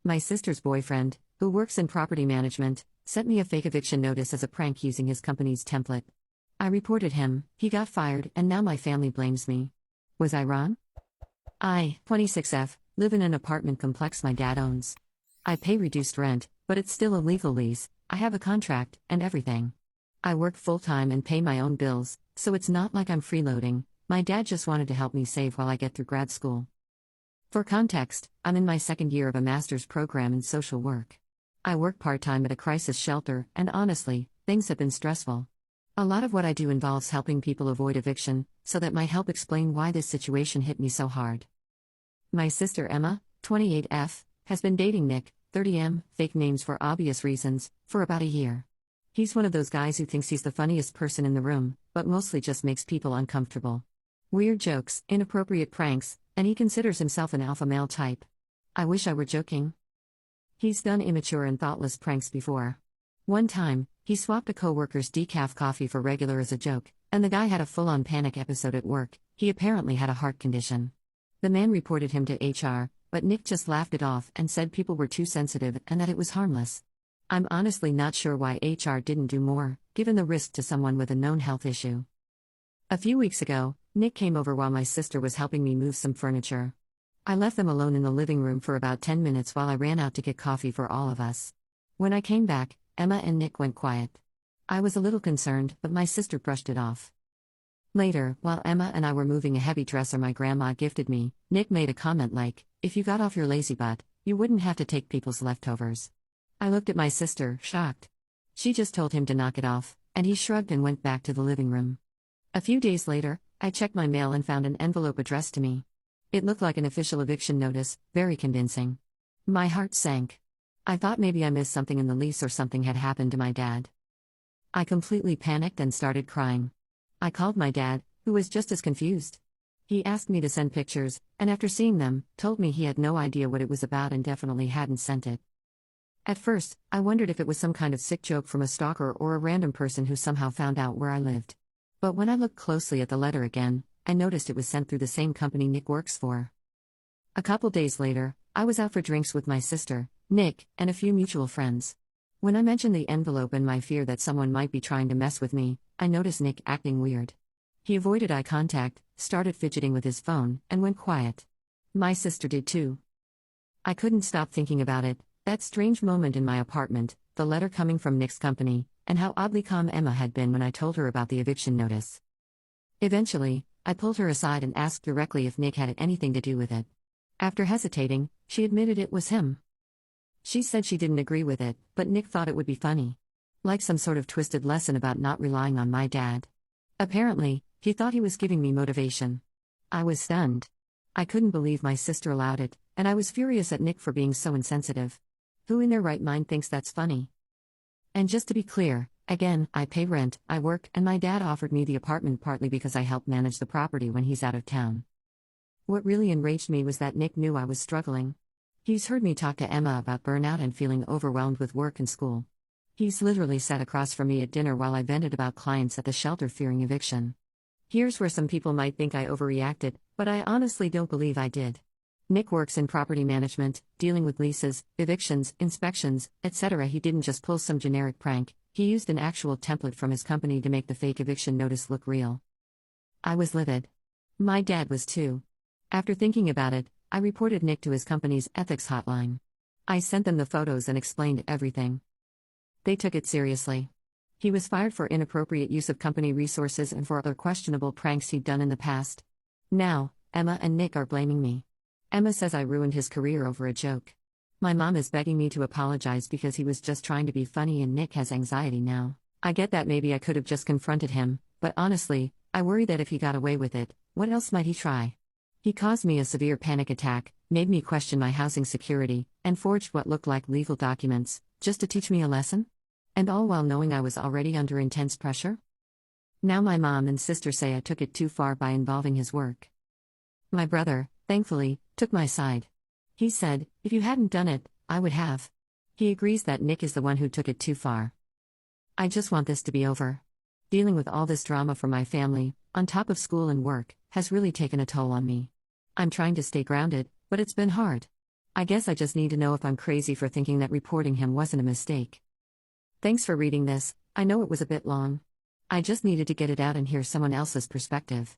My sister's boyfriend, who works in property management, sent me a fake eviction notice as a prank using his company's template. I reported him, he got fired, and now my family blames me. Was I wrong? I, 26F, live in an apartment complex my dad owns. I pay reduced rent, but it's still a legal lease, I have a contract, and everything. I work full-time and pay my own bills, so it's not like I'm freeloading. My dad just wanted to help me save while I get through grad school. For context, I'm in my second year of a master's program in social work. I work part-time at a crisis shelter, and honestly, things have been stressful. A lot of what I do involves helping people avoid eviction, so that might help explain why this situation hit me so hard. My sister Emma, 28F, has been dating Nick, 30M, fake names for obvious reasons, for about a year. He's one of those guys who thinks he's the funniest person in the room, but mostly just makes people uncomfortable. Weird jokes, inappropriate pranks, and he considers himself an alpha male type. I wish I were joking. He's done immature and thoughtless pranks before. One time, he swapped a coworker's decaf coffee for regular as a joke, and the guy had a full-on panic episode at work. He apparently had a heart condition. The man reported him to HR, but Nick just laughed it off and said people were too sensitive and that it was harmless. I'm honestly not sure why HR didn't do more, given the risk to someone with a known health issue. A few weeks ago, Nick came over while my sister was helping me move some furniture. I left them alone in the living room for about 10 minutes while I ran out to get coffee for all of us. When I came back, Emma and Nick went quiet. I was a little concerned, but my sister brushed it off. Later, while Emma and I were moving a heavy dresser my grandma gifted me, Nick made a comment like, "If you got off your lazy butt, you wouldn't have to take people's leftovers." I looked at my sister, shocked. She just told him to knock it off, and he shrugged and went back to the living room. A few days later, I checked my mail and found an envelope addressed to me. It looked like an official eviction notice, very convincing. My heart sank. I thought maybe I missed something in the lease or something had happened to my dad. I completely panicked and started crying. I called my dad, who was just as confused. He asked me to send pictures, and after seeing them, told me he had no idea what it was about and definitely hadn't sent it. At first, I wondered if it was some kind of sick joke from a stalker or a random person who somehow found out where I lived. But when I looked closely at the letter again, I noticed it was sent through the same company Nick works for. A couple days later, I was out for drinks with my sister, Nick, and a few mutual friends. When I mentioned the envelope and my fear that someone might be trying to mess with me, I noticed Nick acting weird. He avoided eye contact, started fidgeting with his phone, and went quiet. My sister did too. I couldn't stop thinking about it, that strange moment in my apartment, the letter coming from Nick's company, and how oddly calm Emma had been when I told her about the eviction notice. Eventually, I pulled her aside and asked directly if Nick had anything to do with it. After hesitating, she admitted it was him. She said she didn't agree with it, but Nick thought it would be funny. Like some sort of twisted lesson about not relying on my dad. Apparently, he thought he was giving me motivation. I was stunned. I couldn't believe my sister allowed it, and I was furious at Nick for being so insensitive. Who in their right mind thinks that's funny? And just to be clear, again, I pay rent, I work, and my dad offered me the apartment partly because I help manage the property when he's out of town. What really enraged me was that Nick knew I was struggling. He's heard me talk to Emma about burnout and feeling overwhelmed with work and school. He's literally sat across from me at dinner while I vented about clients at the shelter fearing eviction. Here's where some people might think I overreacted, but I honestly don't believe I did. Nick works in property management, dealing with leases, evictions, inspections, etc. He didn't just pull some generic prank, he used an actual template from his company to make the fake eviction notice look real. I was livid. My dad was too. After thinking about it, I reported Nick to his company's ethics hotline. I sent them the photos and explained everything. They took it seriously. He was fired for inappropriate use of company resources and for other questionable pranks he'd done in the past. Now, Emma and Nick are blaming me. Emma says I ruined his career over a joke. My mom is begging me to apologize because he was just trying to be funny and Nick has anxiety now. I get that maybe I could have just confronted him, but honestly, I worry that if he got away with it, what else might he try? He caused me a severe panic attack, made me question my housing security, and forged what looked like legal documents, just to teach me a lesson? And all while knowing I was already under intense pressure? Now my mom and sister say I took it too far by involving his work. My brother, thankfully, took my side. He said, if you hadn't done it, I would have. He agrees that Nick is the one who took it too far. I just want this to be over. Dealing with all this drama from my family, on top of school and work, has really taken a toll on me. I'm trying to stay grounded, but it's been hard. I guess I just need to know if I'm crazy for thinking that reporting him wasn't a mistake. Thanks for reading this. I know it was a bit long. I just needed to get it out and hear someone else's perspective.